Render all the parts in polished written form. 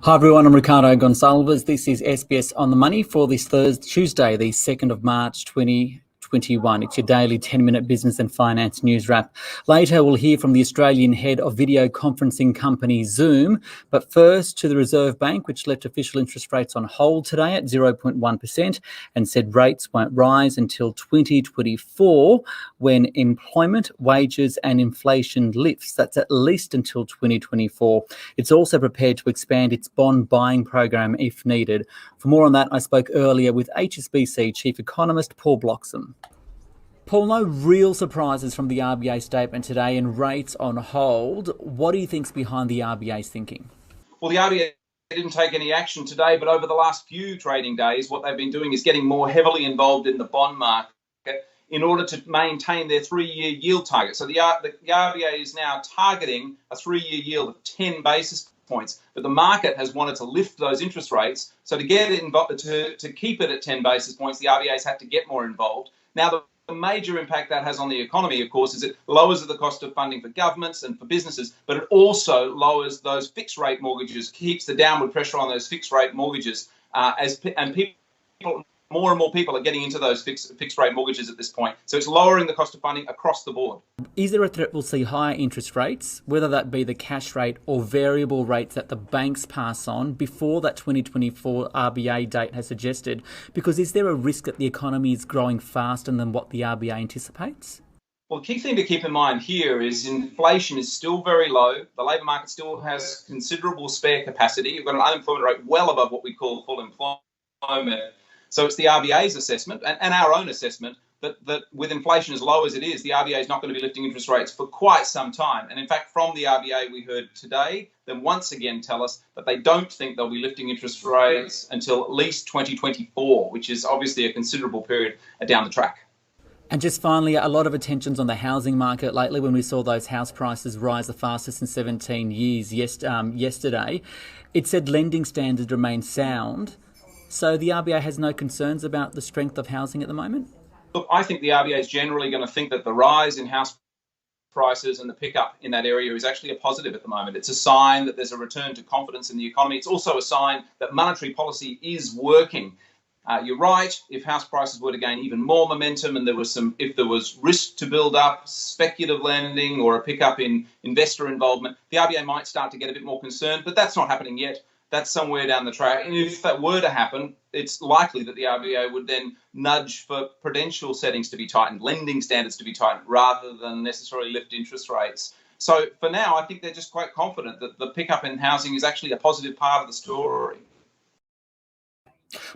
Hi everyone, I'm Ricardo Gonçalves. This is SBS on the Money for this Tuesday, the 2nd of March 2021. It's your daily 10-minute business and finance news wrap. Later we'll hear from the Australian head of video conferencing company Zoom. But first to the Reserve Bank, which left official interest rates on hold today at 0.1% and said rates won't rise until 2024 when employment, wages and inflation lifts. That's at least until 2024. It's also prepared to expand its bond buying program if needed. For more on that, I spoke earlier with HSBC Chief Economist Paul Bloxham. Paul, no real surprises from the RBA statement today and rates on hold. What do you think's behind the RBA's thinking? Well, the RBA didn't take any action today, but over the last few trading days, what they've been doing is getting more heavily involved in the bond market in order to maintain their three-year yield target. So the RBA is now targeting a three-year yield of 10 basis points, but the market has wanted to lift those interest rates. So to get it to keep it at 10 basis points, the RBA's had to get more involved. Now, the major impact that has on the economy, of course, is it lowers the cost of funding for governments and for businesses, but it also lowers those fixed rate mortgages, keeps the downward pressure on those fixed rate mortgages, more and more people are getting into those fixed rate mortgages at this point. So it's lowering the cost of funding across the board. Is there a threat we'll see higher interest rates, whether that be the cash rate or variable rates that the banks pass on before that 2024 RBA date has suggested? Because is there a risk that the economy is growing faster than what the RBA anticipates? Well, the key thing to keep in mind here is inflation is still very low. The labour market still has considerable spare capacity. You've got an unemployment rate well above what we call full employment. So it's the RBA's assessment and our own assessment that with inflation as low as it is, the RBA is not going to be lifting interest rates for quite some time. And in fact, from the RBA, we heard today them once again tell us that they don't think they'll be lifting interest rates until at least 2024, which is obviously a considerable period down the track. And just finally, a lot of attention's on the housing market lately when we saw those house prices rise the fastest in 17 years yesterday. It said lending standards remain sound. So the RBA has no concerns about the strength of housing at the moment? Look, I think the RBA is generally going to think that the rise in house prices and the pickup in that area is actually a positive at the moment. It's a sign that there's a return to confidence in the economy. It's also a sign that monetary policy is working. You're right, if house prices were to gain even more momentum and if there was risk to build up, speculative lending or a pickup in investor involvement, the RBA might start to get a bit more concerned, but that's not happening yet. That's somewhere down the track. And if that were to happen, it's likely that the RBA would then nudge for prudential settings to be tightened, lending standards to be tightened, rather than necessarily lift interest rates. So for now, I think they're just quite confident that the pickup in housing is actually a positive part of the story.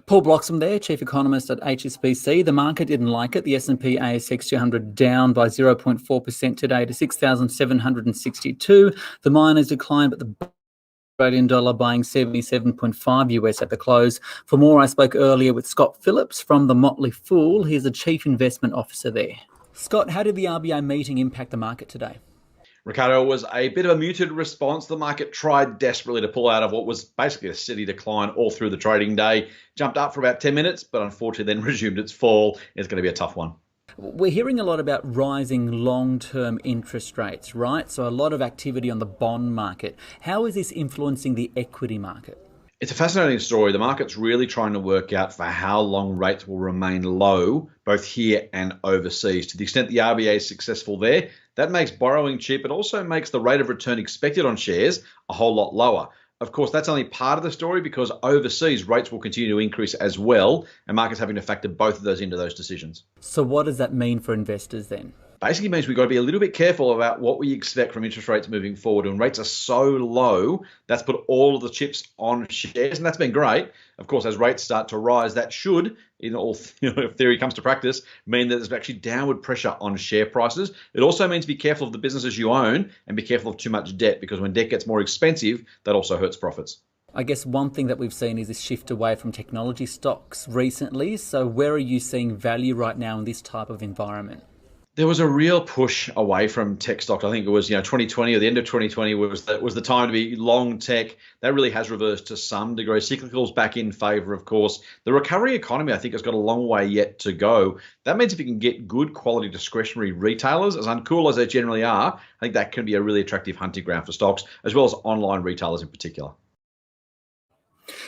Paul Bloxham there, Chief Economist at HSBC. The market didn't like it. The S&P ASX 200 down by 0.4% today to 6,762. The miners declined, but the Australian dollar buying 77.5 US at the close. For more, I spoke earlier with Scott Phillips from the Motley Fool. He's the Chief Investment Officer there. Scott, how did the RBA meeting impact the market today? Ricardo, was a bit of a muted response. The market tried desperately to pull out of what was basically a steady decline all through the trading day. Jumped up for about 10 minutes, but unfortunately then resumed its fall. It's going to be a tough one. We're hearing a lot about rising long-term interest rates, right? So a lot of activity on the bond market. How is this influencing the equity market? It's a fascinating story. The market's really trying to work out for how long rates will remain low, both here and overseas. To the extent the RBA is successful there, that makes borrowing cheap. It also makes the rate of return expected on shares a whole lot lower. Of course, that's only part of the story because overseas rates will continue to increase as well, and markets having to factor both of those into those decisions. So what does that mean for investors then? Basically means we've got to be a little bit careful about what we expect from interest rates moving forward. When rates are so low, that's put all of the chips on shares, and that's been great. Of course, as rates start to rise, that should, in all if theory comes to practice, mean that there's actually downward pressure on share prices. It also means be careful of the businesses you own and be careful of too much debt, because when debt gets more expensive, that also hurts profits. I guess one thing that we've seen is this shift away from technology stocks recently. So where are you seeing value right now in this type of environment? There was a real push away from tech stocks. I think it was 2020 or the end of 2020 was the time to be long tech. That really has reversed to some degree. Cyclicals back in favour, of course. The recovery economy, I think, has got a long way yet to go. That means if you can get good quality discretionary retailers, as uncool as they generally are, I think that can be a really attractive hunting ground for stocks, as well as online retailers in particular.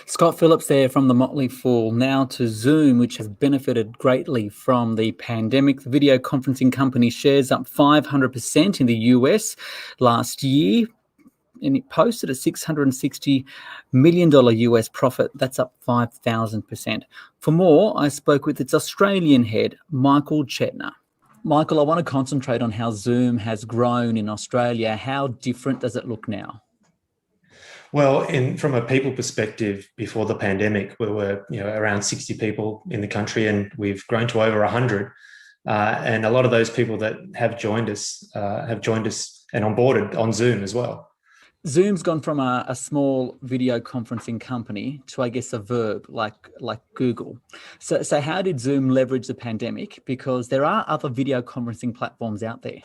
Scott Phillips there from the Motley Fool. Now to Zoom, which has benefited greatly from the pandemic. The video conferencing company shares up 500% in the US last year, and it posted a $660 million US profit. That's up 5,000%. For more, I spoke with its Australian head, Michael Chetner. Michael, I want to concentrate on how Zoom has grown in Australia. How different does it look now? Well, from a people perspective, before the pandemic, we were around 60 people in the country, and we've grown to over 100. And a lot of those people that have joined us and onboarded on Zoom as well. Zoom's gone from a small video conferencing company to, I guess, a verb like Google. So how did Zoom leverage the pandemic? Because there are other video conferencing platforms out there.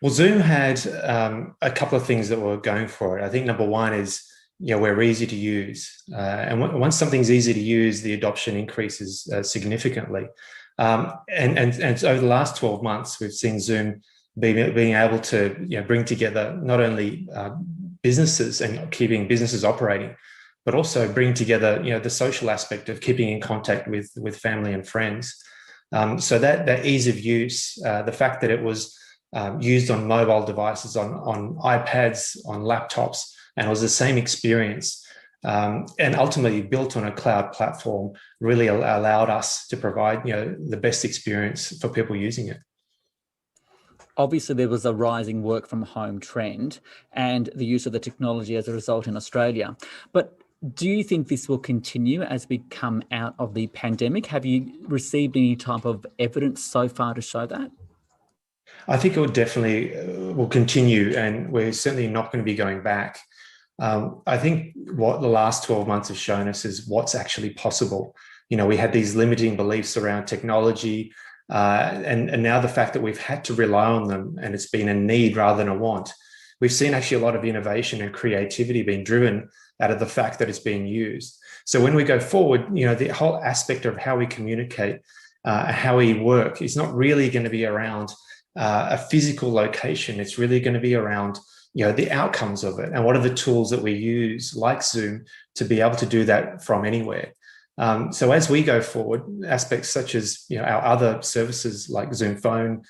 Well, Zoom had a couple of things that were going for it. I think number one is, we're easy to use. And once something's easy to use, the adoption increases significantly. And over the last 12 months, we've seen Zoom being able to bring together not only businesses and keeping businesses operating, but also bring together the social aspect of keeping in contact with family and friends. So that ease of use, the fact that it was used on mobile devices, on iPads, on laptops, and it was the same experience, and ultimately built on a cloud platform, really allowed us to provide the best experience for people using it. Obviously, there was a rising work from home trend and the use of the technology as a result in Australia. But do you think this will continue as we come out of the pandemic? Have you received any type of evidence so far to show that? I think it will continue, and we're certainly not going to be going back. I think what the last 12 months have shown us is what's actually possible. We had these limiting beliefs around technology, and now the fact that we've had to rely on them, and it's been a need rather than a want. We've seen actually a lot of innovation and creativity being driven out of the fact that it's being used. So when we go forward, the whole aspect of how we communicate, how we work is not really going to be around a physical location. It's really going to be around the outcomes of it, and what are the tools that we use, like Zoom, to be able to do that from anywhere. So as we go forward, aspects such as our other services like Zoom Phone,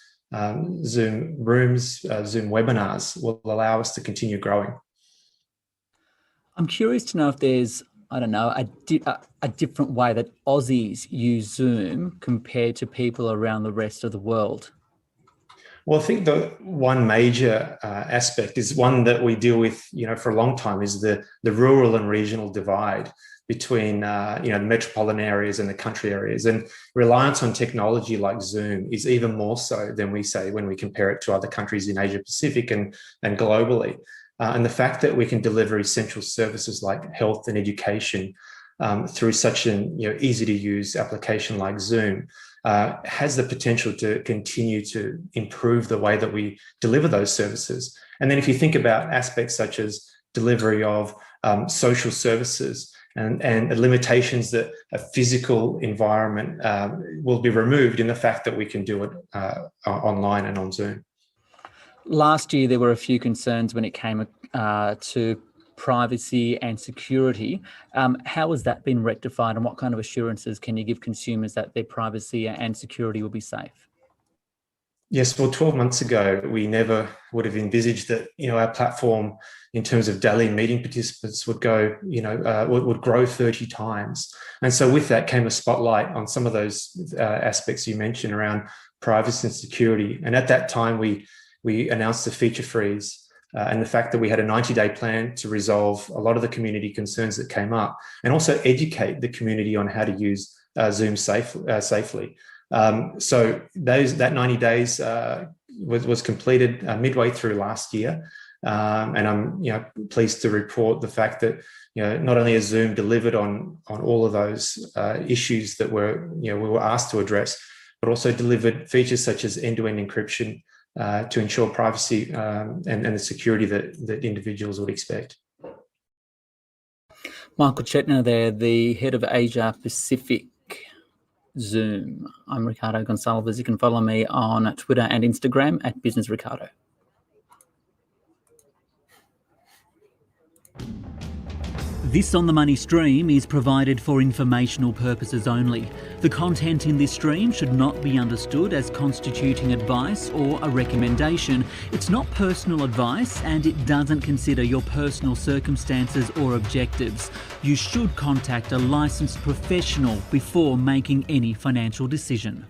Zoom Rooms, Zoom Webinars will allow us to continue growing. I'm curious to know if there's, I don't know, a different way that Aussies use Zoom compared to people around the rest of the world. Well, I think the one major aspect is one that we deal with, for a long time, is the rural and regional divide between the metropolitan areas and the country areas. And reliance on technology like Zoom is even more so than we say when we compare it to other countries in Asia Pacific and globally. And the fact that we can deliver essential services like health and education through such an easy to use application like Zoom has the potential to continue to improve the way that we deliver those services. And then if you think about aspects such as delivery of social services and the limitations that a physical environment will be removed in the fact that we can do it online and on Zoom. Last year, there were a few concerns when it came to privacy and security. How has that been rectified, and what kind of assurances can you give consumers that their privacy and security will be safe? Yes, well, 12 months ago, we never would have envisaged that, our platform, in terms of daily meeting participants, would go, would grow 30 times. And so with that came a spotlight on some of those aspects you mentioned around privacy and security. And at that time, we announced a feature freeze and the fact that we had a 90-day plan to resolve a lot of the community concerns that came up, and also educate the community on how to use Zoom safely. So that 90 days was completed midway through last year, and I'm pleased to report the fact that not only has Zoom delivered on all of those issues that we were asked to address, but also delivered features such as end-to-end encryption to ensure privacy and the security that individuals would expect. Michael Chetner there, the head of Asia Pacific Zoom. I'm Ricardo Gonçalves. You can follow me on Twitter and Instagram at Business Ricardo. This On The Money stream is provided for informational purposes only. The content in this stream should not be understood as constituting advice or a recommendation. It's not personal advice and it doesn't consider your personal circumstances or objectives. You should contact a licensed professional before making any financial decision.